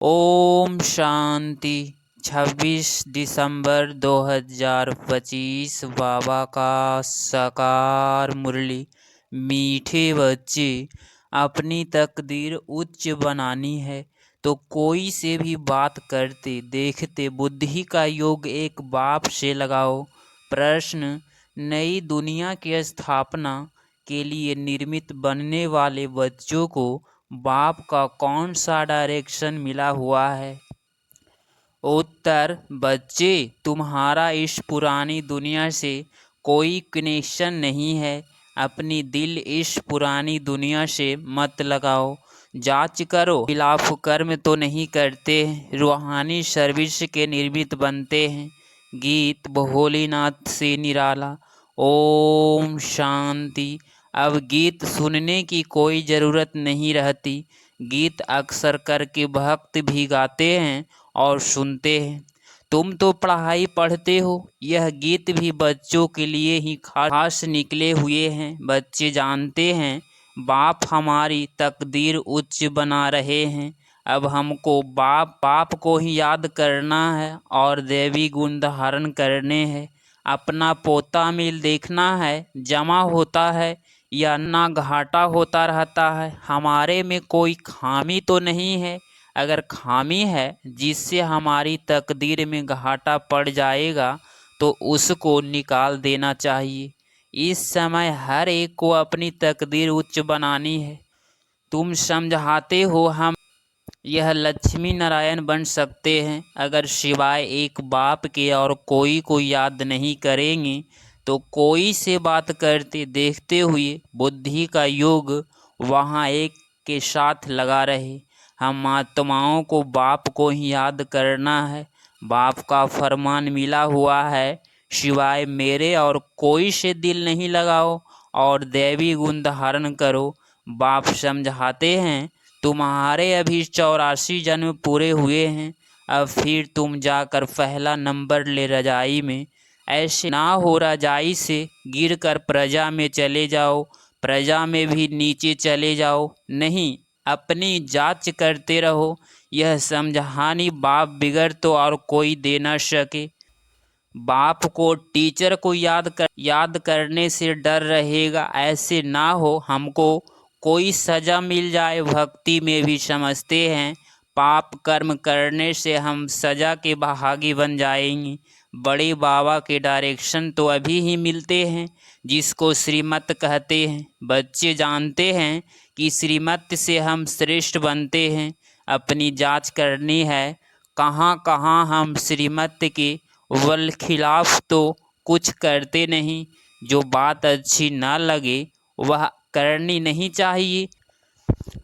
ओम शांति। 26 दिसंबर 2025 बाबा का साकार मुरली। मीठे बच्चे, अपनी तकदीर उच्च बनानी है तो कोई से भी बात करते देखते बुद्धि का योग एक बाप से लगाओ। प्रश्न: नई दुनिया की स्थापना के लिए निर्मित बनने वाले बच्चों को बाप का कौन सा डायरेक्शन मिला हुआ है? उत्तर: बच्चे, तुम्हारा इस पुरानी दुनिया से कोई कनेक्शन नहीं है। अपनी दिल इस पुरानी दुनिया से मत लगाओ। जांच करो, खिलाफ कर्म तो नहीं करते, रूहानी सर्विस के निर्मित बनते हैं। गीत भोलेनाथ से निराला। ओम शांति। अब गीत सुनने की कोई ज़रूरत नहीं रहती। गीत अक्सर करके भक्त भी गाते हैं और सुनते हैं। तुम तो पढ़ाई पढ़ते हो, यह गीत भी बच्चों के लिए ही खास निकले हुए हैं। बच्चे जानते हैं बाप हमारी तकदीर उच्च बना रहे हैं। अब हमको बाप को ही याद करना है और दैवी गुण धारण करने हैं। अपना पोता मिल देखना है, जमा होता है या ना घाटा होता रहता है। हमारे में कोई खामी तो नहीं है। अगर खामी है जिससे हमारी तकदीर में घाटा पड़ जाएगा तो उसको निकाल देना चाहिए। इस समय हर एक को अपनी तकदीर उच्च बनानी है। तुम समझाते हो हम यह लक्ष्मी नारायण बन सकते हैं। अगर सिवाय एक बाप के और कोई को याद नहीं करेंगे तो कोई से बात करते देखते हुए बुद्धि का योग वहाँ एक के साथ लगा रहे। हम आत्माओं को बाप को ही याद करना है। बाप का फरमान मिला हुआ है, सिवाय मेरे और कोई से दिल नहीं लगाओ और दैवी गुण धारण करो। बाप समझाते हैं तुम्हारे अभी 84 जन्म पूरे हुए हैं। अब फिर तुम जाकर पहला नंबर ले रजाई में। ऐसे ना हो रजाई से गिरकर प्रजा में चले जाओ, प्रजा में भी नीचे चले जाओ। नहीं, अपनी जांच करते रहो। यह समझानी बाप बिगड़ तो और कोई दे न सके। बाप को टीचर को याद करने से डर रहेगा। ऐसे ना हो हमको कोई सज़ा मिल जाए। भक्ति में भी समझते हैं पाप कर्म करने से हम सज़ा के भागी बन जाएंगे। बड़े बाबा के डायरेक्शन तो अभी ही मिलते हैं जिसको श्रीमत कहते हैं। बच्चे जानते हैं कि श्रीमत से हम श्रेष्ठ बनते हैं। अपनी जांच करनी है कहाँ कहाँ हम श्रीमत के वल खिलाफ तो कुछ करते नहीं। जो बात अच्छी ना लगे वह करनी नहीं चाहिए।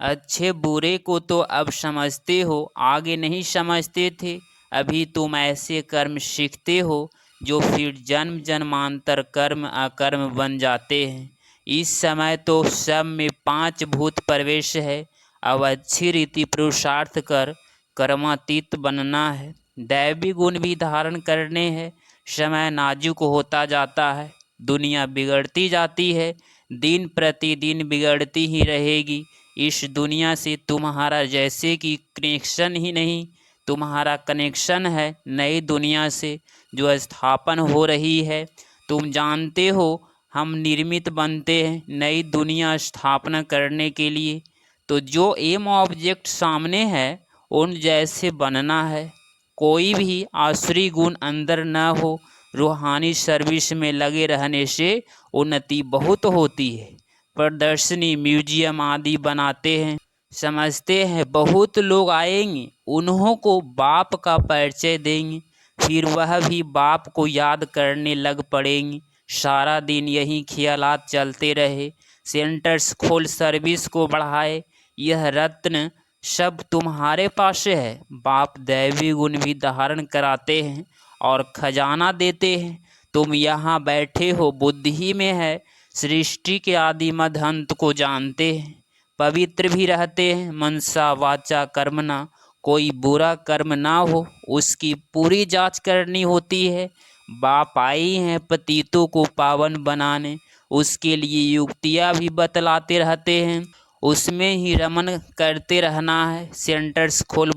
अच्छे बुरे को तो अब समझते हो, आगे नहीं समझते थे। अभी तुम ऐसे कर्म सीखते हो जो फिर जन्म जन्मांतर कर्म अकर्म बन जाते हैं। इस समय तो सब में 5 भूत प्रवेश है। अब अच्छी रीति पुरुषार्थ कर कर्मातीत बनना है। दैवी गुण भी धारण करने हैं। समय नाजुक होता जाता है, दुनिया बिगड़ती जाती है, दिन प्रतिदिन बिगड़ती ही रहेगी। इस दुनिया से तुम्हारा जैसे कि कनेक्शन ही नहीं। तुम्हारा कनेक्शन है नई दुनिया से जो स्थापन हो रही है। तुम जानते हो हम निर्मित बनते हैं नई दुनिया स्थापना करने के लिए। तो जो एम ऑब्जेक्ट सामने है उन जैसे बनना है। कोई भी आसुरी गुण अंदर न हो। रूहानी सर्विस में लगे रहने से उन्नति बहुत होती है। प्रदर्शनी म्यूजियम आदि बनाते हैं। समझते हैं बहुत लोग आएंगे, उन्हों को बाप का परिचय देंगे, फिर वह भी बाप को याद करने लग पड़ेंगे। सारा दिन यही ख्यालात चलते रहे। सेंटर्स खोल सर्विस को बढ़ाए। यह रत्न सब तुम्हारे पास है। बाप दैवी गुण भी धारण कराते हैं और खजाना देते हैं। तुम यहाँ बैठे हो, बुद्धि में है। सृष्टि के आदि मध्य अंत को जानते हैं। पवित्र भी रहते हैं। मनसा वाचा कर्मणा, कोई बुरा कर्म ना हो उसकी पूरी जांच करनी होती है। बाप आई हैं पतितों को पावन बनाने, उसके लिए युक्तियाँ भी बतलाते रहते हैं। उसमें ही रमन करते रहना है। सेंटर्स खोल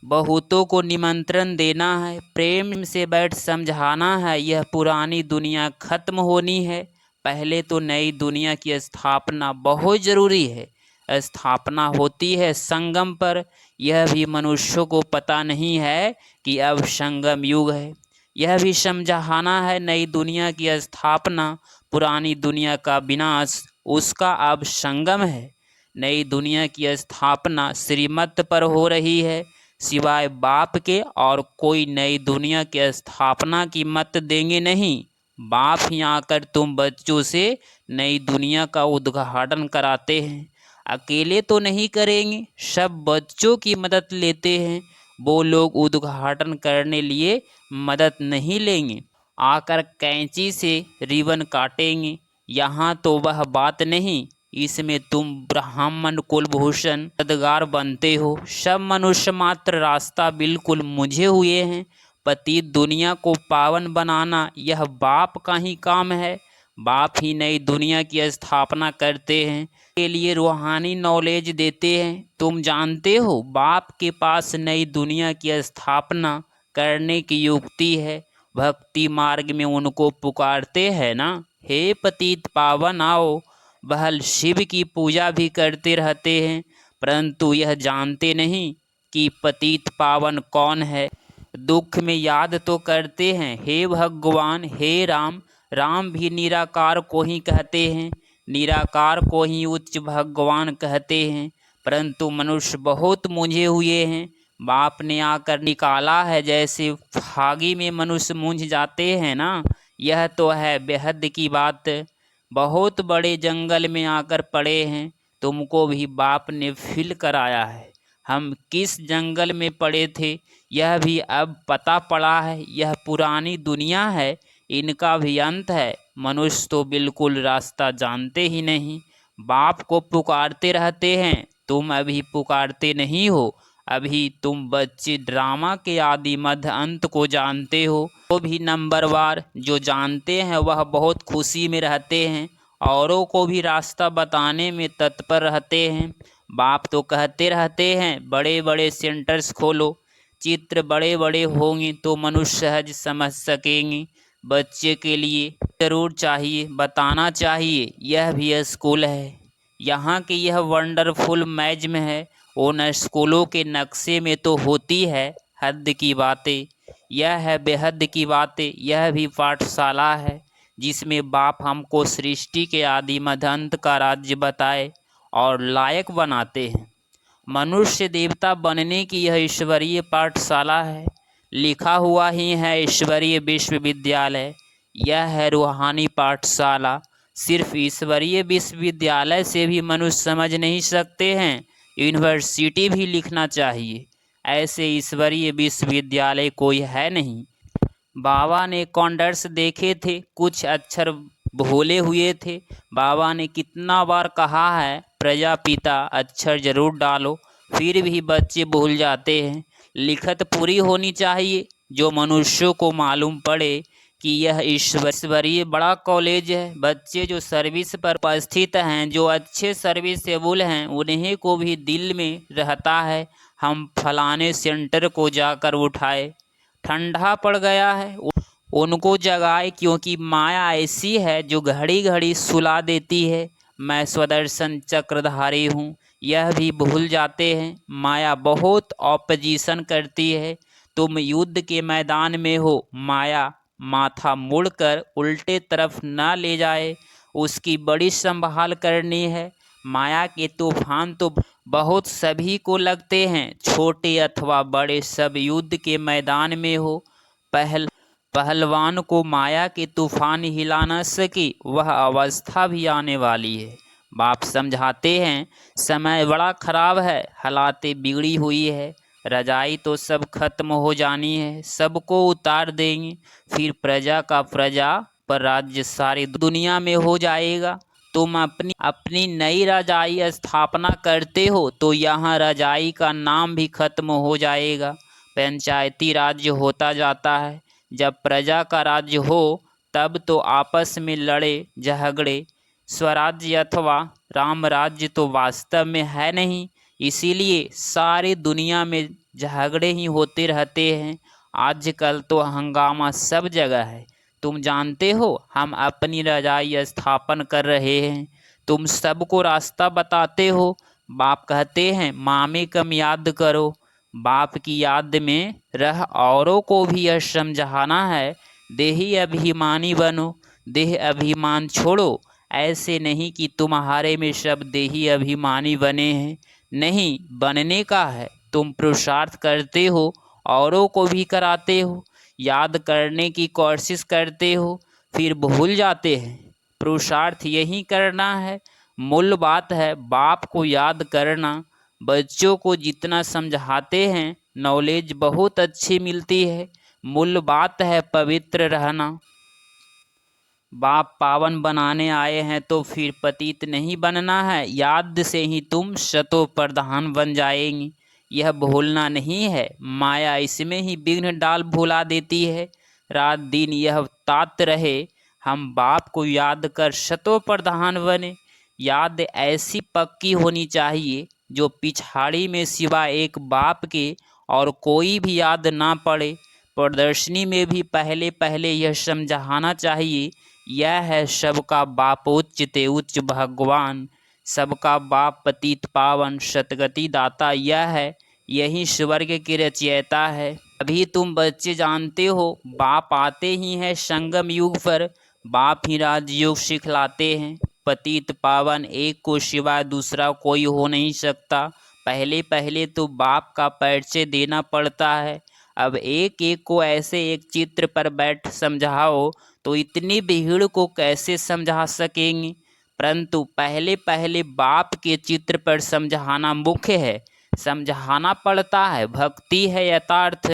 बहुतों को निमंत्रण देना है। प्रेम से बैठ समझाना है, यह पुरानी दुनिया खत्म होनी है। पहले तो नई दुनिया की स्थापना बहुत जरूरी है। स्थापना होती है संगम पर। यह भी मनुष्यों को पता नहीं है कि अब संगम युग है। यह भी समझाना है, नई दुनिया की स्थापना पुरानी दुनिया का विनाश, उसका अब संगम है। नई दुनिया की स्थापना श्रीमत पर हो रही है, सिवाय बाप के और कोई नई दुनिया की स्थापना की मत देंगे नहीं। बाप ही आकर तुम बच्चों से नई दुनिया का उद्घाटन कराते हैं। अकेले तो नहीं करेंगे, सब बच्चों की मदद लेते हैं। वो लोग उद्घाटन करने लिए मदद नहीं लेंगे, आकर कैंची से रिबन काटेंगे। यहाँ तो वह बात नहीं, इसमें तुम ब्राह्मण कुलभूषण पदगार बनते हो। सब मनुष्य मात्र रास्ता बिल्कुल मुझे हुए हैं। पतित दुनिया को पावन बनाना यह बाप का ही काम है। बाप ही नई दुनिया की स्थापना करते हैं, के लिए रूहानी नॉलेज देते हैं। तुम जानते हो बाप के पास नई दुनिया की स्थापना करने की युक्ति है। भक्ति मार्ग में उनको पुकारते हैं ना, हे पतित पावन आओ। बहल शिव की पूजा भी करते रहते हैं, परंतु यह जानते नहीं कि पतित पावन कौन है। दुख में याद तो करते हैं, हे भगवान हे राम। राम भी निराकार को ही कहते हैं, निराकार को ही उच्च भगवान कहते हैं। परंतु मनुष्य बहुत मूंझे हुए हैं। बाप ने आकर निकाला है, जैसे फागी में मनुष्य मूंझ जाते हैं ना। यह तो है बेहद की बात। बहुत बड़े जंगल में आकर पड़े हैं, तुमको भी बाप ने फील कराया है। हम किस जंगल में पड़े थे यह भी अब पता पड़ा है। यह पुरानी दुनिया है, इनका भी अंत है। मनुष्य तो बिल्कुल रास्ता जानते ही नहीं, बाप को पुकारते रहते हैं। तुम अभी पुकारते नहीं हो, अभी तुम बच्चे ड्रामा के आदि मध्य अंत को जानते हो। वो भी नंबरवार, जो जानते हैं वह बहुत खुशी में रहते हैं, औरों को भी रास्ता बताने में तत्पर रहते हैं। बाप तो कहते रहते हैं बड़े बड़े सेंटर्स खोलो, चित्र बड़े बड़े होंगे तो मनुष्य सहज समझ सकेंगे। बच्चे के लिए जरूर चाहिए, बताना चाहिए, यह भी स्कूल है। यहाँ की यह वंडरफुल मैज में है, उन स्कूलों के नक्शे में तो होती है हद की बातें। यह है बेहद की बातें। यह भी पाठशाला है, जिसमें बाप हमको सृष्टि के आदि मध्य अंत का राज्य बताए और लायक बनाते हैं। मनुष्य देवता बनने की यह ईश्वरीय पाठशाला है। लिखा हुआ ही है ईश्वरीय विश्वविद्यालय। यह है रूहानी पाठशाला। सिर्फ ईश्वरीय विश्वविद्यालय से भी मनुष्य समझ नहीं सकते हैं, यूनिवर्सिटी भी लिखना चाहिए। ऐसे ईश्वरीय विश्वविद्यालय कोई है नहीं। बाबा ने कॉन्डर्स देखे थे, कुछ अक्षर भूले हुए थे। बाबा ने कितना बार कहा है प्रजापिता अक्षर जरूर डालो, फिर भी बच्चे भूल जाते हैं। लिखत पूरी होनी चाहिए, जो मनुष्यों को मालूम पड़े कि यह ईश्वरीय बड़ा कॉलेज है। बच्चे जो सर्विस पर उपस्थित हैं, जो अच्छे सर्विसेबल हैं, उन्हीं को भी दिल में रहता है हम फलाने सेंटर को जाकर उठाए। ठंडा पड़ गया है, उनको जगाए, क्योंकि माया ऐसी है जो घड़ी घड़ी सुला देती है। मैं स्वदर्शन चक्रधारी हूँ, यह भी भूल जाते हैं। माया बहुत ऑपोजिशन करती है। तुम युद्ध के मैदान में हो, माया माथा मुड़कर उल्टे तरफ न ले जाए, उसकी बड़ी संभाल करनी है। माया के तूफान तो बहुत सभी को लगते हैं, छोटे अथवा बड़े, सब युद्ध के मैदान में हो। पहलवान को माया के तूफान हिला न सके, वह अवस्था भी आने वाली है। बाप समझाते हैं समय बड़ा खराब है, हालातें बिगड़ी हुई है। रजाई तो सब खत्म हो जानी है, सबको उतार देंगे, फिर प्रजा का प्रजा पर राज्य सारी दुनिया में हो जाएगा। तुम अपनी नई रजाई स्थापना करते हो तो यहाँ रजाई का नाम भी खत्म हो जाएगा। पंचायती राज्य होता जाता है। जब प्रजा का राज्य हो तब तो आपस में लड़े झगड़े, स्वराज्य अथवा राम राज्य तो वास्तव में है नहीं, इसीलिए सारी दुनिया में झगड़े ही होते रहते हैं। आजकल तो हंगामा सब जगह है। तुम जानते हो हम अपनी रजाई स्थापन कर रहे हैं, तुम सबको रास्ता बताते हो। बाप कहते हैं मामे कम याद करो। बाप की याद में रह औरों को भी यह समझाना है, देही अभिमानी बनो, देह अभिमान छोड़ो। ऐसे नहीं कि तुम्हारे में सब देही अभिमानी बने हैं, नहीं बनने का है। तुम पुरुषार्थ करते हो, औरों को भी कराते हो, याद करने की कोशिश करते हो, फिर भूल जाते हैं। पुरुषार्थ यही करना है, मूल बात है बाप को याद करना। बच्चों को जितना समझाते हैं नॉलेज बहुत अच्छी मिलती है। मूल बात है पवित्र रहना। बाप पावन बनाने आए हैं तो फिर पतित नहीं बनना है। याद से ही तुम शतो प्रधान बन जाएंगी, यह भूलना नहीं है। माया इसमें ही विघ्न डाल भुला देती है। रात दिन यह तात रहे हम बाप को याद कर शतो प्रधान बने। याद ऐसी पक्की होनी चाहिए जो पिछाड़ी में सिवा एक बाप के और कोई भी याद ना पड़े। प्रदर्शनी में भी पहले पहले यह समझाना चाहिए, यह है सबका बाप उच्च ते उच्च भगवान, सबका बाप पतित पावन सतगति दाता। यह है यही स्वर्ग की रचयिता है। अभी तुम बच्चे जानते हो बाप आते ही हैं संगम युग पर, बाप ही राजयोग सिखलाते हैं। पतित पावन एक को सिवाय दूसरा कोई हो नहीं सकता। पहले पहले तो बाप का परिचय देना पड़ता है। अब एक एक को ऐसे एक चित्र पर बैठ समझाओ तो इतनी भीड़ को कैसे समझा सकेंगे। परंतु पहले पहले बाप के चित्र पर समझाना मुख्य है, समझाना पड़ता है। भक्ति है यथार्थ,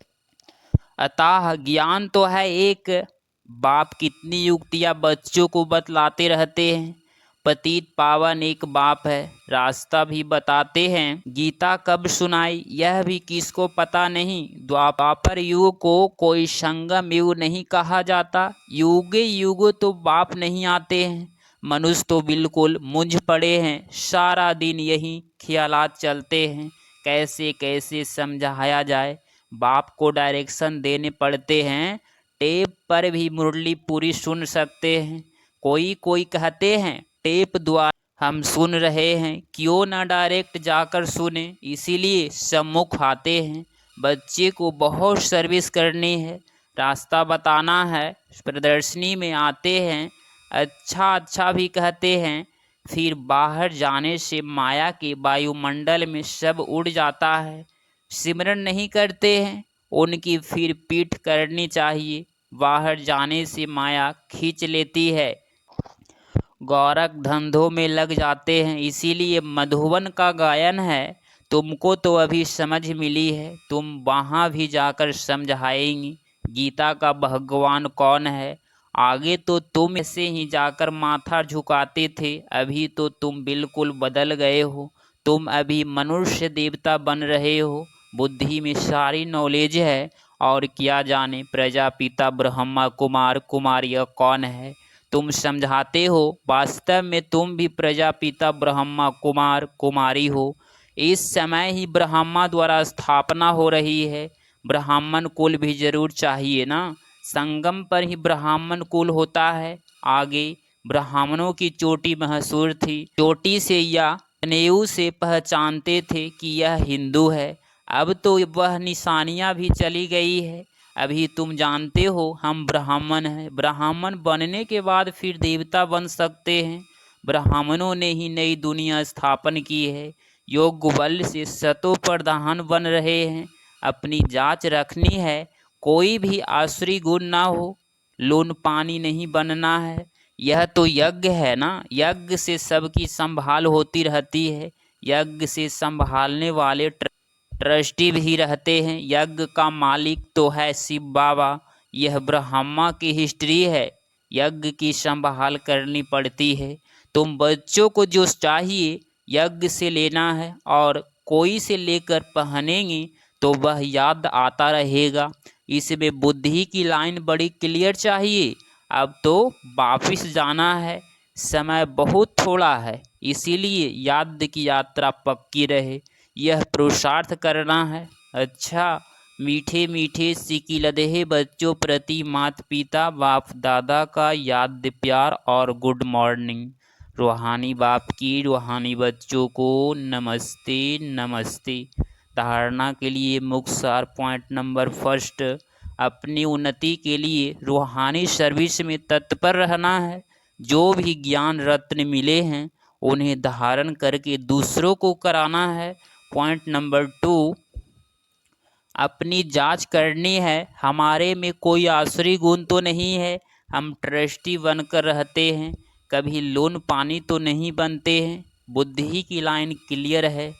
अतः ज्ञान तो है एक। बाप कितनी युक्तियाँ बच्चों को बतलाते रहते हैं। पतित पावन एक बाप है, रास्ता भी बताते हैं। गीता कब सुनाई यह भी किसको पता नहीं। द्वापर युग को कोई संगम युग नहीं कहा जाता। युगे युग तो बाप नहीं आते हैं। मनुष्य तो बिल्कुल मुंझ पड़े हैं, सारा दिन यही ख्यालात चलते हैं कैसे कैसे समझाया जाए। बाप को डायरेक्शन देने पड़ते हैं। टेप पर भी मुरली पूरी सुन सकते हैं। कोई कहते हैं टेप द्वारा हम सुन रहे हैं, क्यों ना डायरेक्ट जाकर सुने, इसीलिए सम्मुख आते हैं। बच्चे को बहुत सर्विस करनी है, रास्ता बताना है। प्रदर्शनी में आते हैं, अच्छा अच्छा भी कहते हैं, फिर बाहर जाने से माया के वायुमंडल में सब उड़ जाता है। सिमरन नहीं करते हैं, उनकी फिर पीठ करनी चाहिए। बाहर जाने से माया खींच लेती है, गौरक धंधों में लग जाते हैं। इसीलिए मधुवन का गायन है, तुमको तो अभी समझ मिली है, तुम वहाँ भी जाकर समझाएंगी गीता का भगवान कौन है। आगे तो तुम ऐसे ही जाकर माथा झुकाते थे, अभी तो तुम बिल्कुल बदल गए हो। तुम अभी मनुष्य देवता बन रहे हो। बुद्धि में सारी नॉलेज है और क्या जाने प्रजापिता ब्रह्मा कुमार कुमारिया कौन है। तुम समझाते हो, वास्तव में तुम भी प्रजापिता ब्रह्मा कुमार कुमारी हो। इस समय ही ब्रह्मा द्वारा स्थापना हो रही है। ब्राह्मण कुल भी जरूर चाहिए ना, संगम पर ही ब्राह्मण कुल होता है। आगे ब्राह्मणों की चोटी मशहूर थी, चोटी से या जनेऊ से पहचानते थे कि यह हिंदू है। अब तो वह निशानियां भी चली गई है। अभी तुम जानते हो हम ब्राह्मण हैं, ब्राह्मण बनने के बाद फिर देवता बन सकते हैं। ब्राह्मणों ने ही नई दुनिया स्थापन की है, योग बल से शतो प्रधान बन रहे हैं। अपनी जांच रखनी है, कोई भी आसुरी गुण ना हो, लून पानी नहीं बनना है। यह तो यज्ञ है ना, यज्ञ से सबकी संभाल होती रहती है। यज्ञ से संभालने वाले ट्रस्टी भी रहते हैं। यज्ञ का मालिक तो है शिव बाबा। यह ब्रह्मा की हिस्ट्री है, यज्ञ की संभाल करनी पड़ती है। तुम बच्चों को जो चाहिए यज्ञ से लेना है, और कोई से लेकर पहनेंगे तो वह याद आता रहेगा। इसमें बुद्धि की लाइन बड़ी क्लियर चाहिए। अब तो वापिस जाना है, समय बहुत थोड़ा है। इसीलिए याद की यात्रा पक्की रहे, यह पुरुषार्थ करना है। अच्छा, मीठे मीठे सिकिलदहे बच्चों प्रति माता पिता बाप दादा का याद प्यार और गुड मॉर्निंग। रूहानी बाप की रूहानी बच्चों को नमस्ते नमस्ते। धारणा के लिए मुख्य सार पॉइंट नंबर फर्स्ट, अपनी उन्नति के लिए रूहानी सर्विस में तत्पर रहना है। जो भी ज्ञान रत्न मिले हैं उन्हें धारण करके दूसरों को कराना है। पॉइंट नंबर टू, अपनी जांच करनी है, हमारे में कोई आसुरी गुण तो नहीं है, हम ट्रस्टी बनकर रहते हैं, कभी लोन पानी तो नहीं बनते हैं। बुद्धि की लाइन क्लियर है।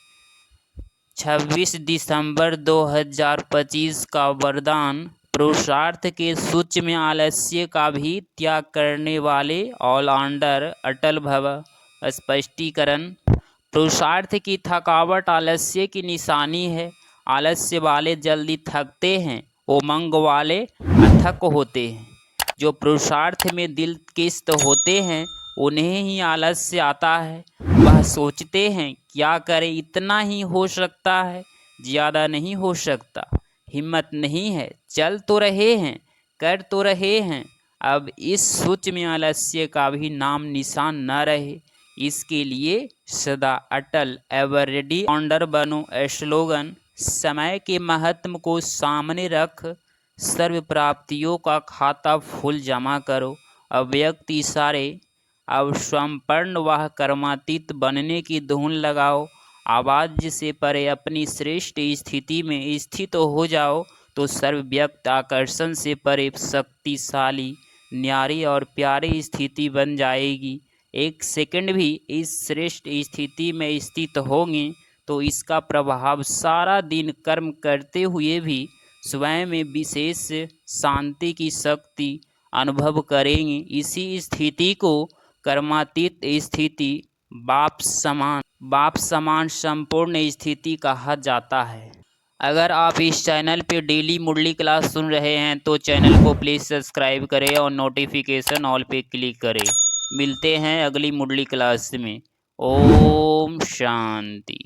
26 दिसंबर 2025 का वरदान, पुरुषार्थ के सूच में आलस्य का भी त्याग करने वाले ऑलराउंडर अटल भव। स्पष्टीकरण, पुरुषार्थ की थकावट आलस्य की निशानी है। आलस्य वाले जल्दी थकते हैं, उमंग वाले अथक होते हैं। जो पुरुषार्थ में दिल किस्त होते हैं उन्हें ही आलस्य आता है। वह सोचते हैं क्या करें, इतना ही हो सकता है, ज़्यादा नहीं हो सकता। हिम्मत नहीं है, चल तो रहे हैं, कर तो रहे हैं। अब इस सोच में आलस्य का भी नाम निशान न रहे, इसके लिए सदा अटल एवर रेडी ऑर्डर बनो। स्लोगन, समय के महत्व को सामने रख सर्व प्राप्तियों का खाता फुल जमा करो। अव्यक्त इशारे, अब स्वयंपर्ण वह कर्मातीत बनने की धुन लगाओ। आवाज से परे अपनी श्रेष्ठ स्थिति में स्थित हो जाओ तो सर्वव्यक्त आकर्षण से परे शक्तिशाली न्यारी और प्यारी स्थिति बन जाएगी। एक सेकंड भी इस श्रेष्ठ स्थिति में स्थित होंगे तो इसका प्रभाव सारा दिन कर्म करते हुए भी स्वयं में विशेष शांति की शक्ति अनुभव करेंगे। इसी स्थिति को कर्मातीत स्थिति, बाप समान संपूर्ण स्थिति कहा जाता है। अगर आप इस चैनल पे डेली मुरली क्लास सुन रहे हैं तो चैनल को प्लीज़ सब्सक्राइब करें और नोटिफिकेशन ऑल पे क्लिक करें। मिलते हैं अगली मुरली क्लास में। ओम शांति।